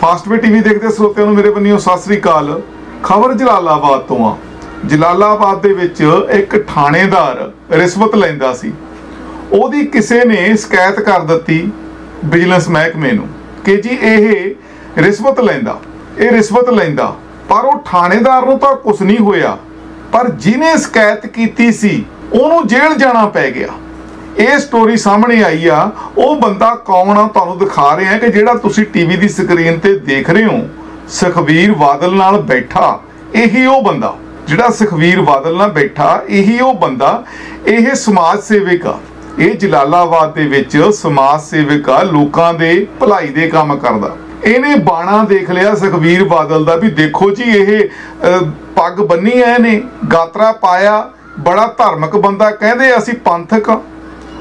Fastway TV देखते श्रोतिਆਂ ਨੂੰ ਮੇਰੇ ਵੱਲੋਂ ਸਤਿ ਸ੍ਰੀ ਅਕਾਲ। खबर जलालाबाद तो आ। जलालाबाद ਦੇ ਵਿੱਚ ਇੱਕ ਥਾਣੇਦਾਰ ਰਿਸ਼ਵਤ ਲੈਂਦਾ ਸੀ। ਉਹਦੀ ਕਿਸੇ ਨੇ ਸ਼ਿਕਾਇਤ ਕਰ ਦਿੱਤੀ ਵਿਜੀਲੈਂਸ ਮਹਿਕਮੇ ਨੂੰ ਕਿ ਜੀ ਇਹ ਰਿਸ਼ਵਤ ਲੈਂਦਾ ਪਰ ਉਹ ਥਾਣੇਦਾਰ ਨੂੰ ਤਾਂ ਕੁਝ ਨਹੀਂ ਹੋਇਆ, ਪਰ ਜਿਹਨੇ ਸ਼ਿਕਾਇਤ ਕੀਤੀ ਸੀ ਉਹਨੂੰ ਜੇਲ੍ਹ ਜਾਣਾ ਪੈ ਗਿਆ। ਇਹ ਸਟੋਰੀ ਸਾਹਮਣੇ ਆਈ ਆ। ਉਹ ਬੰਦਾ ਕੌਣ ਆ ਤੁਹਾਨੂੰ ਦਿਖਾ ਰਹੇ ਆ ਕਿ ਜਿਹੜਾ ਤੁਸੀਂ ਟੀਵੀ ਦੀ ਸਕਰੀਨ ਤੇ ਦੇਖ ਰਹੇ ਹੋ ਸੁਖਬੀਰ ਬਾਦਲ ਨਾਲ ਬੈਠਾ, ਇਹੀ ਉਹ ਬੰਦਾ ਜਿਹੜਾ ਸੁਖਬੀਰ ਬਾਦਲ ਨਾਲ ਬੈਠਾ, ਇਹੀ ਉਹ ਬੰਦਾ। ਇਹ ਸਮਾਜ ਸੇਵਕ ਆ, ਇਹ ਜਲਾਲਾਬਾਦ ਦੇ ਵਿੱਚ ਸਮਾਜ ਸੇਵਕ ਆ, ਲੋਕਾਂ ਦੇ ਭਲਾਈ ਦੇ ਕੰਮ ਕਰਦਾ। ਇਹਨੇ ਬਾਣਾ ਦੇਖ ਲਿਆ ਸੁਖਬੀਰ ਬਾਦਲ ਦਾ ਵੀ ਦੇਖੋ ਜੀ ਇਹ ਪੱਗ ਬੰਨੀ ਐ, ਇਹਨੇ ਗਾਤਰਾ ਪਾਇਆ, ਬੜਾ ਧਾਰਮਿਕ ਬੰਦਾ, ਕਹਿੰਦੇ ਅਸੀਂ ਪੰਥਕ ਆ।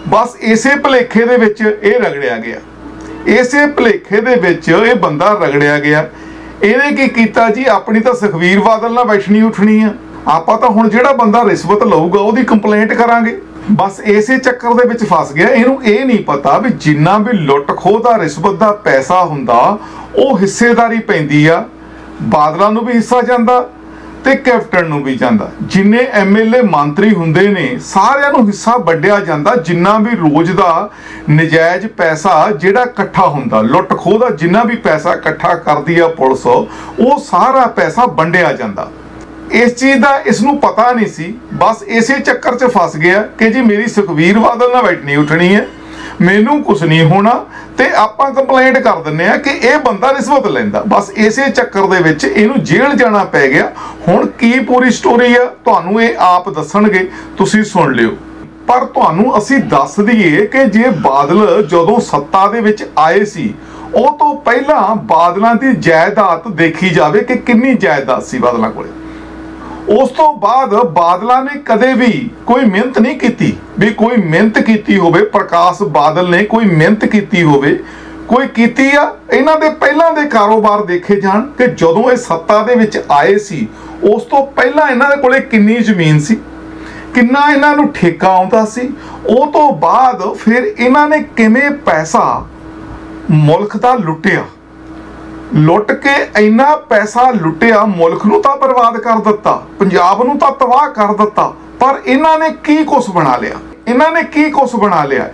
ਬਸ ਇਸੇ ਭੁਲੇਖੇ ਦੇ ਵਿੱਚ ਇਹ ਰਗੜਿਆ ਗਿਆ, ਇਸੇ ਭੁਲੇਖੇ ਦੇ ਵਿੱਚ ਇਹ ਬੰਦਾ ਰਗੜਿਆ ਗਿਆ। ਇਹਨੇ ਕੀ ਕੀਤਾ ਜੀ, ਆਪਣੀ ਤਾਂ ਸੁਖਬੀਰ ਬਾਦਲ ਨਾਲ ਬੈਠਣੀ ਉੱਠਣੀ ਆ, ਆਪਾਂ ਤਾਂ ਹੁਣ ਜਿਹੜਾ ਬੰਦਾ ਰਿਸ਼ਵਤ ਲਊਗਾ ਉਹਦੀ ਕੰਪਲੇਂਟ ਕਰਾਂਗੇ। ਬਸ ਇਸੇ ਚੱਕਰ ਦੇ ਵਿੱਚ ਫਸ ਗਿਆ। ਇਹਨੂੰ ਇਹ ਨਹੀਂ ਪਤਾ ਵੀ ਜਿੰਨਾ ਵੀ ਲੁੱਟ ਖੋਹ ਦਾ ਰਿਸ਼ਵਤ ਦਾ ਪੈਸਾ ਹੁੰਦਾ ਉਹ ਹਿੱਸੇਦਾਰੀ ਪੈਂਦੀ ਆ, ਬਾਦਲਾਂ ਨੂੰ ਵੀ ਹਿੱਸਾ ਜਾਂਦਾ ਤੇ ਕੈਪਟਨ ਨੂੰ ਵੀ ਜਾਂਦਾ। ਜਿੰਨੇ ਐਮਐਲਏ ਮੰਤਰੀ ਹੁੰਦੇ ਨੇ ਸਾਰਿਆਂ ਨੂੰ ਹਿੱਸਾ ਵੰਡਿਆ ਜਾਂਦਾ। ਜਿੰਨਾ ਵੀ ਰੋਜ਼ ਦਾ ਨਜਾਇਜ਼ ਪੈਸਾ ਜਿਹੜਾ ਇਕੱਠਾ ਹੁੰਦਾ, ਲੁੱਟ ਖੋਹ ਦਾ ਜਿੰਨਾ ਵੀ ਪੈਸਾ ਇਕੱਠਾ ਕਰਦੀ ਆ ਪੁਲਿਸ, ਉਹ ਸਾਰਾ ਪੈਸਾ ਵੰਡਿਆ ਜਾਂਦਾ। ਇਸ ਚੀਜ਼ ਦਾ ਇਸ ਨੂੰ ਪਤਾ ਨਹੀਂ ਸੀ। ਬਸ ਇਸੇ ਚੱਕਰ 'ਚ ਫਸ ਗਿਆ ਕਿ ਜੀ ਮੇਰੀ ਸੁਖਬੀਰ ਬਾਦਲ ਨਾਲ ਬੈਠਣੀ ਉੱਠਣੀ ਹੈ, ਮੈਨੂੰ ਕੁਛ ਨਹੀਂ ਹੋਣਾ ਤੇ ਆਪਾਂ ਕੰਪਲੇਂਟ ਕਰ ਦਿੰਨੇ ਆ ਕਿ ਇਹ ਬੰਦਾ ਰਿਸ਼ਵਤ ਲੈਂਦਾ। ਬਸ ਇਸੇ ਚੱਕਰ ਦੇ ਵਿੱਚ ਇਹਨੂੰ ਜੇਲ੍ਹ ਜਾਣਾ ਪੈ ਗਿਆ। ਹੁਣ ਕੀ ਪੂਰੀ ਸਟੋਰੀ ਆ ਤੁਹਾਨੂੰ ਇਹ ਆਪ ਦੱਸਣਗੇ, ਤੁਸੀਂ ਸੁਣ ਲਿਓ। ਪਰ ਤੁਹਾਨੂੰ ਅਸੀਂ ਦੱਸ ਦਈਏ ਕਿ ਜੇ ਬਾਦਲ ਜਦੋਂ ਸੱਤਾ ਦੇ ਵਿੱਚ ਆਏ ਸੀ ਉਹ ਤੋਂ ਪਹਿਲਾਂ ਬਾਦਲਾਂ ਦੀ ਜਾਇਦਾਦ ਦੇਖੀ ਜਾਵੇ ਕਿ ਕਿੰਨੀ ਜਾਇਦਾਦ ਸੀ ਬਾਦਲਾਂ ਕੋਲੇ। ਉਸ ਤੋਂ ਬਾਅਦ ਬਾਦਲਾਂ ਨੇ ਕਦੇ ਵੀ ਕੋਈ ਮਿਹਨਤ ਨਹੀਂ ਕੀਤੀ ਵੀ ਕੋਈ ਮਿਹਨਤ ਕੀਤੀ ਹੋਵੇ, ਪ੍ਰਕਾਸ਼ ਬਾਦਲ ਨੇ ਕੋਈ ਮਿਹਨਤ ਕੀਤੀ ਹੋਵੇ, ਕੋਈ ਕੀਤੀ ਆ। ਇਹਨਾਂ ਦੇ ਪਹਿਲਾਂ ਦੇ ਕਾਰੋਬਾਰ ਦੇਖੇ ਜਾਣ ਕਿ ਜਦੋਂ ਇਹ ਸੱਤਾ ਦੇ ਵਿੱਚ ਆਏ ਸੀ ਉਸ ਤੋਂ ਪਹਿਲਾਂ ਇਹਨਾਂ ਦੇ ਕੋਲੇ ਕਿੰਨੀ ਜ਼ਮੀਨ ਸੀ, ਕਿੰਨਾ ਇਹਨਾਂ ਨੂੰ ਠੇਕਾ ਆਉਂਦਾ ਸੀ, ਉਹ ਤੋਂ ਬਾਅਦ ਫਿਰ ਇਹਨਾਂ ਨੇ ਕਿਵੇਂ ਪੈਸਾ ਮੁਲਕ ਦਾ ਲੁੱਟਿਆ, ਲੁੱਟ ਕੇ ਇੰਨਾ ਪੈਸਾ ਲੁੱਟਿਆ, ਮੁਲਕ ਨੂੰ ਤਾਂ ਬਰਬਾਦ ਕਰ ਦਿੱਤਾ, ਪੰਜਾਬ ਨੂੰ ਤਾਂ ਤਬਾਹ ਕਰ ਦਿੱਤਾ। ਪਰ ਇਹਨਾਂ ਨੇ ਕੀ ਕੁਛ ਬਣਾ ਲਿਆ,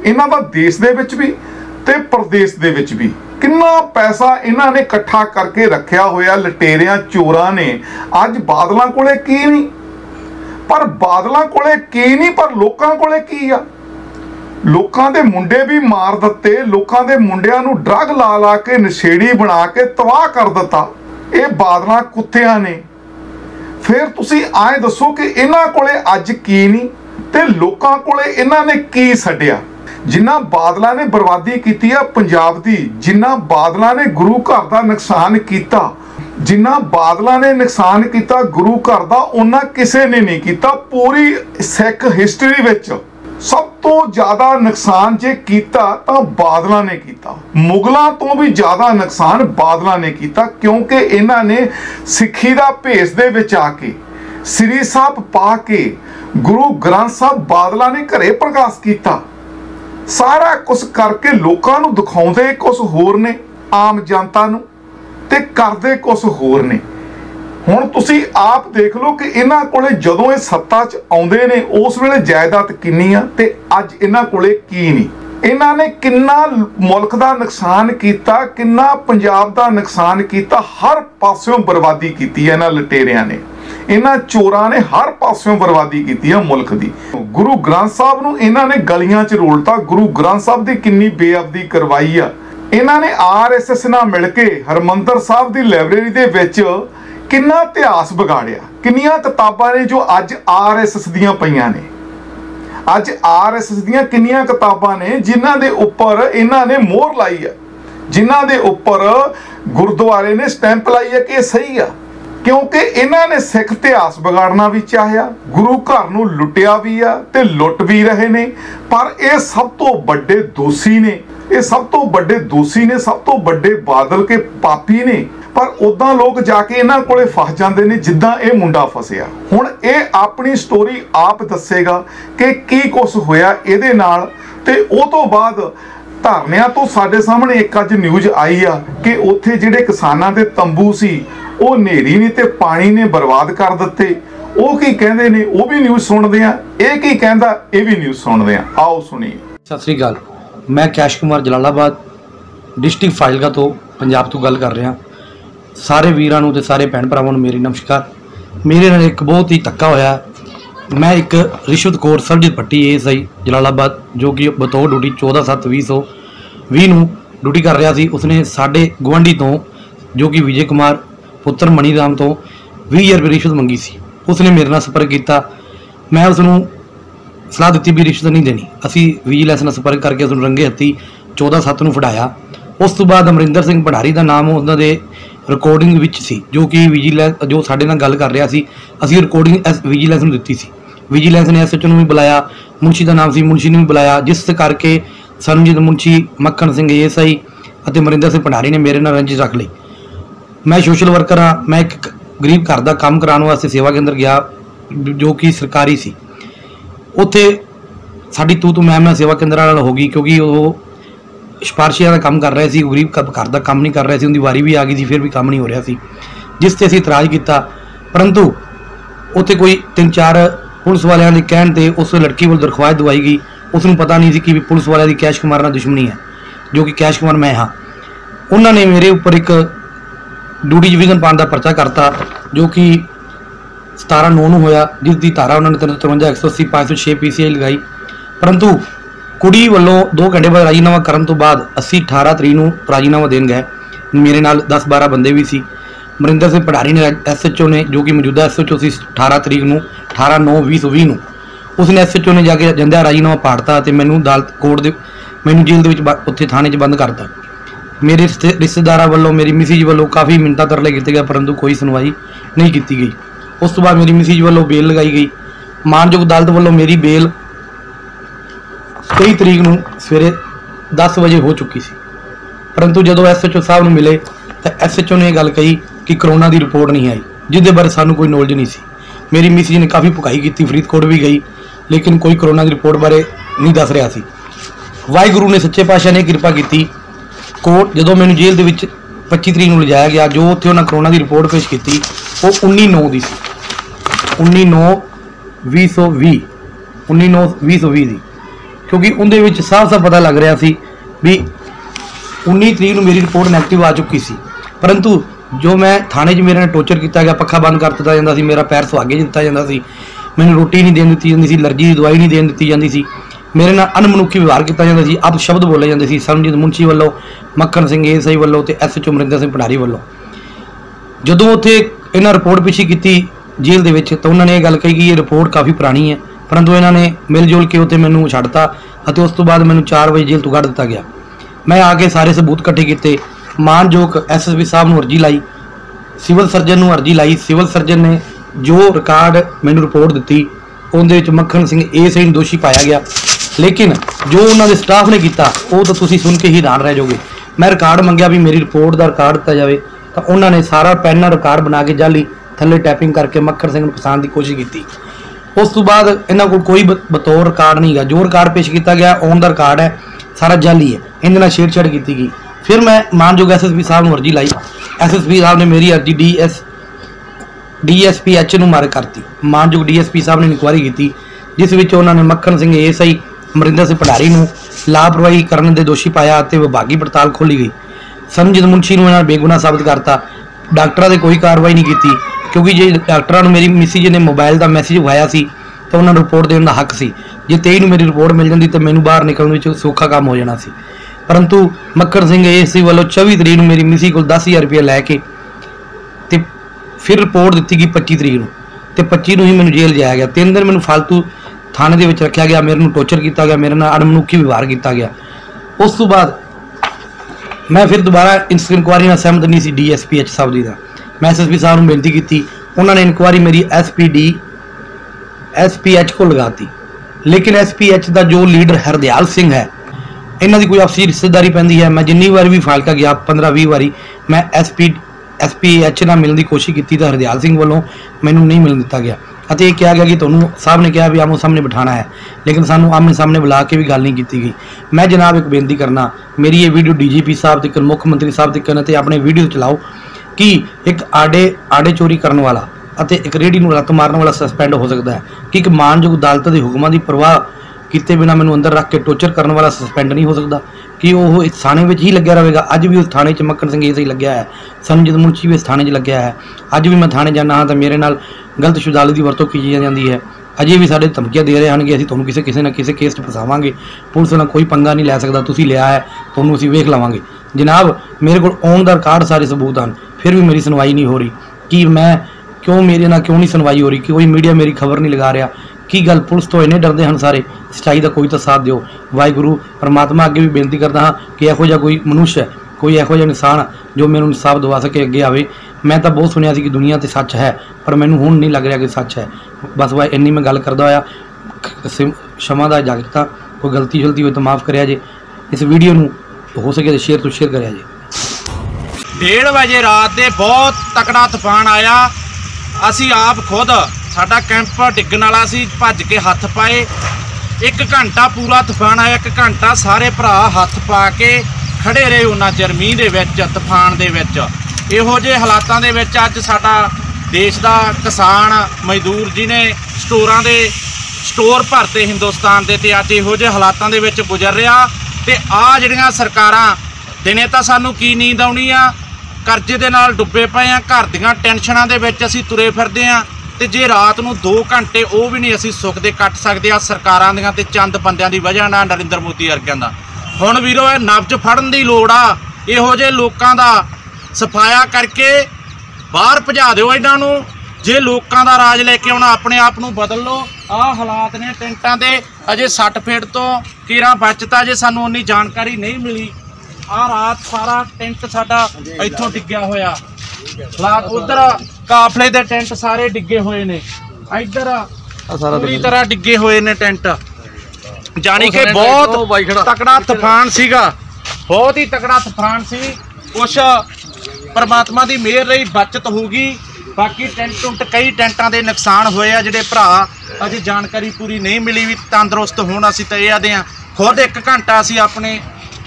ਇਹਨਾਂ ਦਾ ਦੇਸ਼ ਦੇ ਵਿੱਚ ਵੀ ਤੇ ਪ੍ਰਦੇਸ਼ ਦੇ ਵਿੱਚ ਵੀ ਕਿੰਨਾ ਪੈਸਾ ਇਹਨਾਂ ਨੇ ਇਕੱਠਾ ਕਰਕੇ ਰੱਖਿਆ ਹੋਇਆ ਲਟੇਰਿਆਂ ਚੋਰਾਂ ਨੇ। ਅੱਜ ਬਾਦਲਾਂ ਕੋਲੇ ਕੀ ਨਹੀਂ, ਪਰ ਲੋਕਾਂ ਕੋਲੇ ਕੀ ਆ। ਲੋਕਾਂ ਦੇ ਮੁੰਡੇ ਵੀ ਮਾਰ ਦਿੱਤੇ, ਲੋਕਾਂ ਦੇ ਮੁੰਡਿਆਂ ਨੂੰ ਡਰੱਗ ਲਾ ਕੇ ਨਸ਼ੇੜੀ ਬਣਾ ਕੇ ਤਬਾਹ ਕਰ ਦਿੱਤਾ ਇਹ ਬਾਦਲਾਂ ਕੁੱਤਿਆਂ ਨੇ। ਫਿਰ ਤੁਸੀਂ ਆਏ ਦੱਸੋ ਕਿ ਇਹਨਾਂ ਕੋਲੇ ਅੱਜ ਕੀ ਨਹੀਂ ਤੇ ਲੋਕਾਂ ਕੋਲੇ ਇਹਨਾਂ ਨੇ ਕੀ ਛੱਡਿਆ। ਜਿੰਨਾ ਬਾਦਲਾਂ ਨੇ ਬਰਬਾਦੀ ਕੀਤੀ ਆ ਪੰਜਾਬ ਦੀ, ਜਿੰਨਾ ਬਾਦਲਾਂ ਨੇ ਗੁਰੂ ਘਰ ਦਾ ਨੁਕਸਾਨ ਕੀਤਾ, ਜਿੰਨਾ ਬਾਦਲਾਂ ਨੇ ਨੁਕਸਾਨ ਕੀਤਾ ਗੁਰੂ ਘਰ ਦਾ, ਉਹਨਾਂ ਕਿਸੇ ਨੇ ਨਹੀਂ ਕੀਤਾ। ਪੂਰੀ ਸਿੱਖ ਹਿਸਟਰੀ ਵਿੱਚ ਸਭ ਤੋਂ ਜ਼ਿਆਦਾ ਨੁਕਸਾਨ ਜੇ ਕੀਤਾ ਤਾਂ ਬਾਦਲਾਂ ਨੇ ਕੀਤਾ। ਮੁਗਲਾਂ ਤੋਂ ਵੀ ਜ਼ਿਆਦਾ ਨੁਕਸਾਨ ਬਾਦਲਾਂ ਨੇ ਕੀਤਾ, ਕਿਉਂਕਿ ਇਹਨਾਂ ਨੇ ਸਿੱਖੀ ਦਾ ਭੇਸ ਦੇ ਵਿੱਚ ਆ ਕੇ ਸ੍ਰੀ ਸਾਹਿਬ ਪਾ ਕੇ ਗੁਰੂ ਗ੍ਰੰਥ ਸਾਹਿਬ ਬਾਦਲਾਂ ਨੇ ਘਰੇ ਪ੍ਰਕਾਸ਼ ਕੀਤਾ। ਸਾਰਾ ਕੁਝ ਕਰਕੇ ਲੋਕਾਂ ਨੂੰ ਦਿਖਾਉਂਦੇ ਕੁਝ ਹੋਰ ਨੇ, ਆਮ ਜਨਤਾ ਨੂੰ, ਤੇ ਕਰਦੇ ਕੁਝ ਹੋਰ ਨੇ। ਹੁਣ ਤੁਸੀਂ ਆਪ ਦੇਖ ਲਓ ਕਿ ਇਹਨਾਂ ਕੋਲੇ ਜਦੋਂ ਇਹ ਸੱਤਾ 'ਚ ਆਉਂਦੇ ਨੇ ਉਸ ਵੇਲੇ ਜਾਇਦਾਦ ਕਿੰਨੀ ਆ ਤੇ ਅੱਜ ਇਹਨਾਂ ਕੋਲੇ ਕੀ ਨਹੀਂ। ਇਹਨਾਂ ਨੇ ਕਿੰਨਾ ਮੁਲਕ ਦਾ ਨੁਕਸਾਨ ਕੀਤਾ, ਕਿੰਨਾ ਪੰਜਾਬ ਦਾ ਨੁਕਸਾਨ ਕੀਤਾ। ਹਰ ਪਾਸਿਓਂ ਬਰਬਾਦੀ ਕੀਤੀ ਹੈ ਇਹਨਾਂ ਲਟੇਰਿਆਂ ਨੇ, ਇਹਨਾਂ ਚੋਰਾਂ ਨੇ ਹਰ ਪਾਸਿਓਂ ਬਰਬਾਦੀ ਕੀਤੀ ਆ ਮੁਲਕ ਦੀ। ਗੁਰੂ ਗ੍ਰੰਥ ਸਾਹਿਬ ਨੂੰ ਇਹਨਾਂ ਨੇ ਗਲੀਆਂ 'ਚ ਰੋਲਤਾ। ਗੁਰੂ ਗ੍ਰੰਥ ਸਾਹਿਬ ਦੀ ਕਿੰਨੀ ਬੇਅਦਬੀ ਕਰਵਾਈ ਆ ਇਹਨਾਂ ਨੇ। RSS ਨਾਲ ਮਿਲ ਕੇ ਹਰਮੰਦਰ ਸਾਹਿਬ ਦੀ ਲਾਇਬ੍ਰੇਰੀ ਦੇ ਵਿੱਚ ਕਿੰਨਾ ਇਤਿਹਾਸ ਵਿਗਾੜਿਆ। ਕਿੰਨੀਆਂ ਕਿਤਾਬਾਂ ਨੇ ਜੋ ਅੱਜ RSS ਦੀਆਂ ਪਈਆਂ ਨੇ। ਅੱਜ RSS ਦੀਆਂ ਕਿੰਨੀਆਂ ਕਿਤਾਬਾਂ ਨੇ ਜਿਨ੍ਹਾਂ ਦੇ ਉੱਪਰ ਇਹਨਾਂ ਨੇ ਮੋਹਰ ਲਾਈ ਆ, ਜਿਨ੍ਹਾਂ ਦੇ ਉੱਪਰ ਗੁਰਦੁਆਰੇ ਨੇ ਸਟੈਂਪ ਲਾਈ ਆ ਕਿ ਇਹ ਸਹੀ ਆ। ਕਿਉਂਕਿ ਇਹਨਾਂ ਨੇ ਸਿੱਖ ਇਤਿਹਾਸ ਵਿਗਾੜਨਾ ਵੀ ਚਾਹਿਆ, ਗੁਰੂ ਘਰ ਨੂੰ ਲੁੱਟਿਆ ਵੀ ਆ ਤੇ ਲੁੱਟ ਵੀ ਰਹੇ ਨੇ। ਪਰ ਇਹ ਸਭ ਤੋਂ ਵੱਡੇ ਦੋਸ਼ੀ ਨੇ, ਸਭ ਤੋਂ ਵੱਡੇ ਬਾਦਲ ਕੇ ਪਾਪੀ ਨੇ। ਪਰ ਉਦਾਂ ਲੋਕ ਜਾ ਕੇ ਇਹਨਾਂ ਕੋਲੇ ਫਸ ਜਾਂਦੇ ਨੇ ਜਿੱਦਾਂ ਇਹ ਮੁੰਡਾ ਫਸਿਆ। ਹੁਣ ਇਹ ਆਪਣੀ ਸਟੋਰੀ ਆਪ ਦੱਸੇਗਾ ਕਿ ਕੀ ਕੁਛ ਹੋਇਆ ਇਹਦੇ ਨਾਲ। ਤੇ ਉਹ ਤੋਂ ਬਾਅਦ ਧਰਨਿਆਂ ਤੋਂ ਸਾਡੇ ਸਾਹਮਣੇ ਇੱਕ ਅੱਜ ਨਿਊਜ਼ ਆਈ ਆ ਕਿ ਉੱਥੇ ਜਿਹੜੇ ਕਿਸਾਨਾਂ ਦੇ ਤੰਬੂ ਸੀ ਉਹ ਹਨੇਰੀ ਨੇ ਤੇ ਪਾਣੀ ਨੇ ਬਰਬਾਦ ਕਰ ਦਿੱਤੇ। ਉਹ ਕੀ ਕਹਿੰਦੇ ਨੇ ਉਹ ਵੀ ਨਿਊਜ਼ ਸੁਣਦੇ ਆ, ਇਹ ਕੀ ਕਹਿੰਦਾ ਇਹ ਵੀ ਨਿਊਜ਼ ਸੁਣਦੇ ਆ। ਆਓ ਸੁਣੀਏ। ਸਤਿ ਸ੍ਰੀ ਅਕਾਲ, मैं कैश कुमार जलालाबाद डिस्ट्रिक्ट फाइलका तो पंजाब तो गल कर रहा। सारे वीरां नूं ते सारे भैन भरावां नूं मेरी नमस्कार। मेरे नाल एक बहुत ही धक्का होया। मैं एक रिश्वतखोर सरबजीत भट्टी ASI जलालाबाद जो कि बतौर ड्यूटी 14/7/2020 नूं ड्यूटी कर रहा सी, उसने साडे गुआढ़ी तो जो कि विजय कुमार पुत्र मणीराम तो 20,000 रुपये रिश्वत मंगी सी। उसने मेरे नाल संपर्क किया। मैं उसनूं सलाह दी भी रिश्वत नहीं देनी। असी विजिलेंस नाल संपर्क करके उसनूं रंगे हत्थी 14/7 नूं फड़ाया। उस तो बाद अमरिंदर सिंह भंडारी का नाम उन्हां दे रिकॉर्डिंग विच सी, जो कि विजिलेंस जो साडे नाल गल कर रहा सी, असी रिकॉर्डिंग विजिलेंस नूं दित्ती सी। विजिलेंस ने SHO नूं भी बुलाया, मुंशी का नाम सी मुंशी नूं भी बुलाया, जिस करके सरनजीत मुंशी, मक्खन सिंह ASI अते अमरिंदर सिंह भंडारी ने मेरे नाल रंजिश रख ली। मैं सोशल वर्कर हाँ। मैं एक गरीब घर का काम कराने वास्ते सेवा केंद्र गया जो कि सरकारी सी। उत्थे साडी तू मैं सेवा केंद्र नाल हो गई, क्योंकि वो सिफारशियां का काम कर रहे थे, गरीब घर का काम नहीं कर रहे थे। उनकी वारी भी आ गई थी, फिर भी काम नहीं हो रहा सी, जिस ते असीं इतराज़ किया। परंतु उत्थे कोई 3-4 पुलिस वालियां दे कहण ते उस लड़की वाल दरख्वास्त दवाई गई। उसनूं पता नहीं सी कि पुलिस वालियां दी कैश कुमार नाल दुश्मनी है, जो कि कैश कुमार मैं हाँ। उन्होंने मेरे उपर एक ड्यूटी डिवीजन पाने का परचा करता, जो कि 17/9 होया, जिसकी धारा उन्होंने 353, 180, 506 PCI लगाई। परंतु कुड़ी वालों 2 घंटे बाद राजीनामा करने तो बाद असी 18 तरीक नूं राजीनामा देन गए। मेरे नाल 10-12 बंदे भी सी। अमरिंदर सिंह भंडारी ने SHO ने, जो कि मौजूदा SHO सी, 18 तरीक नूं 18/9/2020 नूं उसने SHO ने जाके जंदिया राजीनामा पाड़ता ते मैनूं अदालत कोर्ट दे मैनूं जेल दे विच उत्थे थाने 'च बंद करता। मेरे रिश्तेदारां वालों, मेरी मिसिज वालों काफ़ी मिन्नतां तरले कीते गए, परंतु कोई सुनवाई नहीं की गई। उस तो बाद मेरी मिसिज वालों बेल लगाई गई। मानयोग अदालत वालों मेरी बेल 23 तरीक नूं सवेरे 10 बजे हो चुकी सी। परंतु जदों SHO साहब नूं मिले तो SHO ने गल कही कि करोना की रिपोर्ट नहीं आई, जिसके बारे सानूं कोई नॉलेज नहीं सी। मेरी मिसिज ने काफ़ी भुकाई की, फरीदकोट भी गई, लेकिन कोई करोना की रिपोर्ट बारे नहीं दस रहा सी। वाहिगुरू ने सच्चे पातशाह ने कृपा की। कोर्ट जदों मैनूं जेल दे विच 25 तरीक नूं लिजाया गया, जो उत्थे उन्होंने करोना की रिपोर्ट पेश की वो 19/9 की सी। 19/9/2020 19/9/2020 दी, क्योंकि उनदे विच साफ पता लग रहा सी भी 19 तरीक नूं मेरी रिपोर्ट नैगेटिव आ चुकी सी। परंतु जो मैं थाने 'च मेरे नाल टोर्चर किया गया, पक्खा बंद कर दिता जाता सी, मेरा पैर सुहागे दिता जाता सी, मैनूं रोटी नहीं देन दी जाती सी, एलर्जी की दवाई नहीं देन दी जाती सी, मेरे नाल अनमनुखी व्यवहार किया जाता सी, अब शब्द बोले जाते सी सरनजीत मुंशी वालों, मक्खन सिंह ASI वालों ते SHO अमरिंदर सिंह भंडारी वालों। जदों उत्थे इन्हां रिपोर्ट पेशी की जेल दे विच, तो उन्होंने ये गल कही कि ये रिपोर्ट काफ़ी पुरानी है। परंतु इन्होंने मिल जुल के उत्ते मैनूं छड्डता अते उस तो बाद मैनूं 4 बजे जेल तो कढ़ दिता गया। मैं आके सारे सबूत इकट्ठे किए, मानयोग SSP साहब नूं अर्जी लाई, सिविल सर्जन नूं अर्जी लाई। सिविल सर्जन ने जो रिकॉर्ड मैनूं रिपोर्ट दी उहदे विच मक्खन सिंह ASI नूं दोषी पाया गया, लेकिन जो उन्होंने स्टाफ ने किया वो तो तुसीं सुन के ही हैरान रह जाओगे। मैं रिकॉर्ड मंगया भी मेरी रिपोर्ट का रिकॉर्ड दिता जाए, तो उन्होंने सारा पैन रिकॉर्ड बना के जाली थले टैपिंग करके मक्खन सिंह नूं फसाउण की कोशिश की। उस तो बाद इन्हों को कोई बतौर रिकॉर्ड नहीं गा, जो रिकॉर्ड पेश किया गया ऑन द रिकॉर्ड है, सारा जाली है, इन्हें नाल छेड़छाड़ की गई। फिर मैं मानयोग SSP साहब नूं अर्जी लाई। SSP साहब ने मेरी अर्जी DSP नूं मारे करती। मानयोग DSP साहब ने इंक्वायरी की, जिस विच उन्होंने मक्खन सिंह ASI अमरिंदर सिंह भंडारी नूं लापरवाही करने के दोषी पाया ते विभागी पड़ताल खोली गई। सरनजीत मुंशी नूं इन्हां बेगुनाह साबित करता। डॉक्टरां ने कोई कार्रवाई नहीं की, क्योंकि जे डॉक्टरां नूं मेरी मिसिज ने मोबाइल का मैसेज विखाया सी तो उन्होंने रिपोर्ट देने का हक सी। जे 23 नूं मेरी रिपोर्ट मिल जाती तो मैनूं बाहर निकलने में सौखा काम हो जाना सी। परंतु मक्खन सिंह ASI वालों 24 तरीक नूं मेरी मिसिज को 10,000 रुपया लैके ते फिर रिपोर्ट दी गई 25 तरीक नूं ते 25 नूं ही मैनूं जेल जाया गया। 3 दिन मैनूं फालतू थाने दे विच रखा गया, मेरे नूं टोर्चर किया गया, मेरे नाल अणमनुखी व्यवहार किया गया। उस तो बाद मैं फिर दोबारा इस इंक्वायरी नाल सहमत नहीं सी DSP साहब जी का। मैं SSP साहब नूं बेनती की, उन्होंने इंक्वायरी मेरी SPH को लगाती, लेकिन SPH का जो लीडर हरदयाल सिंह है, इन्हों की कोई आपसी रिश्तेदारी पैंदी है। मैं जिन्नी बार भी फाइलका गया 15-20 बारी मैं SPH नाल मिलने की कोशिश की तो हरदयाल सिंह वालों मैनूं नहीं मिलने दिता गया। ਅਤੇ ਇਹ ਕਿਹਾ ਗਿਆ ਕਿ ਤੁਹਾਨੂੰ ਸਾਹਿਬ ਨੇ ਕਿਹਾ ਵੀ ਆਮੋ ਸਾਹਮਣੇ ਬਿਠਾਣਾ ਹੈ, ਲੇਕਿਨ ਸਾਨੂੰ ਆਮਨੇ ਸਾਹਮਣੇ ਬੁਲਾ ਕੇ ਵੀ ਗੱਲ नहीं की गई। मैं जनाब एक बेनती करना, मेरी ये वीडियो DGP साहब तक, मुख्य मंत्री साहब तक ते अपने वीडियो चलाओ कि एक आड़े चोरी करने वाला ਅਤੇ एक रेहड़ी ਨੂੰ ਲੱਤ ਮਾਰਨ वाला सस्पेंड हो सकता है कि एक मानयोग अदालत के हुक्मां की परवाह किए बिना मैनू अंदर रख के टोर्चर करने वाला सस्पेंड नहीं हो सकता कि वो इस थाने में ही लग्या रहेगा। अज भी उस थाने च मक्खन ਸਿੰਘ ही लग्या है, संजीत मुंशी भी इस थाने च लग्या है। अज भी मैं थाने जाना हाँ तो मेरे नाल गलत शब्दावली की वरतों की जाती है। अजे भी साढ़े धमकियां दे रहे हैं कि असीं तुहानूं किसी ना किसी केस च फसावांगे, पुलिस नाल कोई पंगा नहीं लै सकदा, तुसीं लिया है तुहानूं असीं वेख लवांगे। जनाब मेरे को ऑन द रिकॉर्ड सारे सबूत हैं, फिर भी मेरी सुनवाई नहीं हो रही कि मैं क्यों मेरे नाल क्यों नहीं सुनवाई हो रही, कि कोई मीडिया मेरी खबर नहीं लगा रहा की गल। पुलिस तो इन्ने डरते हैं सारे, सच्चाई का कोई तो साथ दिओ। वाहिगुरू परमात्मा अगे भी बेनती करता हाँ कि इहो जिहा कोई मनुष्य कोई इहो जिहा इंसान जो मैनूं इंसाफ दवा सके अगे आवे। मैं तो बहुत सुनिया सी कि दुनिया ते सच है, पर मैनूं हुण नहीं लग रहा कि सच है। बस वाह इन्नी मैं गल करदा होया क्षमा दा इजाजत, कोई गलती शलती हो तो माफ़ करिया जे। इस वीडियो नूं हो सके तो शेयर करिया जे। 1:30 बजे रात के बहुत तकड़ा तूफान आया, असी आप खुद साडा कैंप डिग्गण वाला सी, भज के हथ पाए। 1 घंटा पूरा तूफान आया, 1 घंटा सारे भरा हथ पा के खड़े रहे उन्ना चਿਰ ਮੀਂਹ ਦੇ ਵਿੱਚ तूफान ਦੇ ਵਿੱਚ। ਇਹੋ ਜਿਹੇ ਹਾਲਾਤਾਂ ਦੇ ਵਿੱਚ ਅੱਜ ਸਾਡਾ ਦੇਸ਼ ਦਾ ਕਿਸਾਨ ਮਜ਼ਦੂਰ ਜਿਹਨੇ स्टोर भरते हिंदुस्तान के, तो अज इहो ਜਿਹੇ हालातों के ਵਿੱਚ गुजर रहा। तो आ ਜਿਹੜੀਆਂ ਸਰਕਾਰਾਂ दिने तो सानू की नींद आउणी आ, करजे दे नाल डुब्बे पए आ, घर दीआं टेंशनां दे विच असीं तुरे फिरदे आ, ते जे रात नूं 2 घंटे वो भी नहीं असीं सुख दे कट सकदे आ सरकारां दीआं ते चंद बंदियां दी वजह नाल नरेंद्र मोदी वर्गिआं दा। हुण वीरो ये नब्ज फड़न दी लोड़ आ, इहो ਜਿਹੇ लोकां दा सफाया करके बाहर भजा दिओ इन्हां नूं। जे लोकां दा राज लैके आउणा अपने आप नूं बदल लो। आ हालात ने टेंटां दे, अजे 60 फीट तो कीरा बचता, जे सानूं उन्नी जानकारी नहीं मिली। आ रात सारा टेंट साडा इत्थों डिग्गिया होया, उधर काफले दे टेंट सारे डिगे हुए ने, इधर पूरी तरह डिगे हुए ने टेंट। जानी कि बहुत तकड़ा तूफान सीगा, बहुत ही तकड़ा तूफान सी। कुछ परमात्मा की मेहर रही बचत होगी, बाकी टेंट टुंट कई टेंटां दे नुकसान होए आ। जिहड़े भरा अजे जानकारी पूरी नहीं मिली भी तंदुरुस्त होण, असीं तां इह आखदे आ। खुद 1 घंटा असीं अपने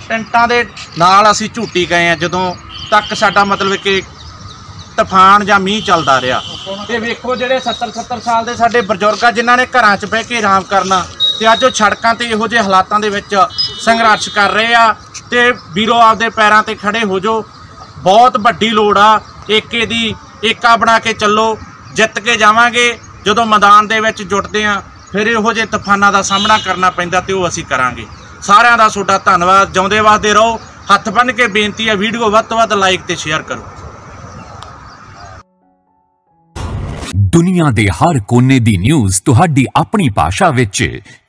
टेंटां दे नाल असीं झूटी गए हैं जदों तक साडा मतलब कि तूफान जां मींह चलदा रहा। ते वेखो जिहड़े 70 साल दे साडे बजुर्ग आ जिन्हां ने घरां 'च बह के आराम करना, ते अज ओह सड़कां ते इहो ਜਿਹੇ हालातां दे विच संघर्ष कर रहे आ। ते वीरो आपदे पैरां ते खड़े हो जो, बहुत वड्डी लोड़ आ एके दी। एका बना के चलो, जित के जावांगे। जदों मैदान दे विच जुटदे आ फिर इहो ਜਿਹੇ तूफानां दा सामना करना पैंदा, ते ओह असीं करांगे। सारिਆਂ ਦਾ ਤੁਹਾਡਾ ਧੰਨਵਾਦ, ਜਿਉਂਦੇ ਵਾਸਤੇ ਰਹੋ। हथ बन के बेनती है, वीडियो ਵੱਧ ਤੋਂ ਵੱਧ लाइक ते शेयर करो। दुनिया दे हर कोने दी न्यूज़ तुहाडी अपनी भाषा विच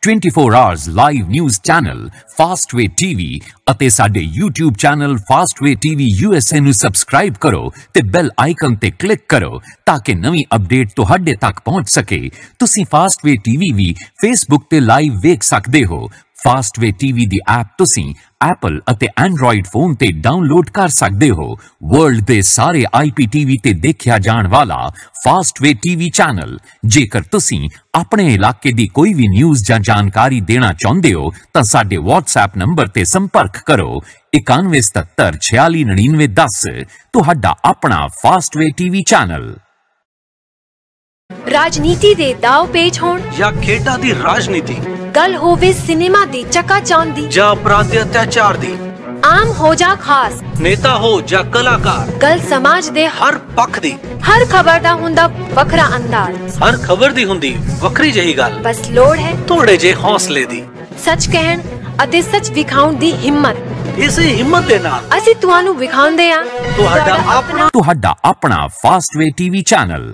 24 hours live news channel Fastway TV अते साडे YouTube channel Fastway TV USA नू सबसक्राइब करो ते बेल आइकन ते क्लिक करो ताकि नवी अपडेट तुहाडे तक पहुंच सके। तुसी फास्टवे टीवी भी फेसबुक ते लाइव वेख सकदे हो। फास्टवे टीवी दी ऐप तुसी एप्पल अते एंड्रॉइड फोन ते डाउनलोड कर सकते हो। वर्ल्ड दे सारे IPTV ते देखा जान वाला फास्टवे टीवी चैनल। जेकर तुसी अपने इलाके दी कोई भी न्यूज़ या जानकारी देना चाहते हो तो साडे WhatsApp नंबर ते संपर्क करो 9177 46 99 10। तुहाडा अपना फास्टवे टीवी चैनल। राजनीति दे दाव पेच होण या खेडां दी राजनीति, गल होवे सिनेमा दी चकाचौंध दी या अपराध दे अत्याचार दी, आम हो जा खास, नेता हो या कलाकार, गल समाज दे हर पक्ष दी, हर खबर दा हुंदा वखरा अंदाज, हर खबर दी हुंदी वखरी जही गल। बस लोड़ है थोड़े जे हौसले दी, सच कहण अते सच विखाउण दी हिम्मत। इसे हिम्मत दे नाल ਅਸੀਂ ਤੁਹਾਨੂੰ ਵਿਖਾਉਂਦੇ ਆ ਤੁਹਾਡਾ अपना फास्टवे टीवी चैनल।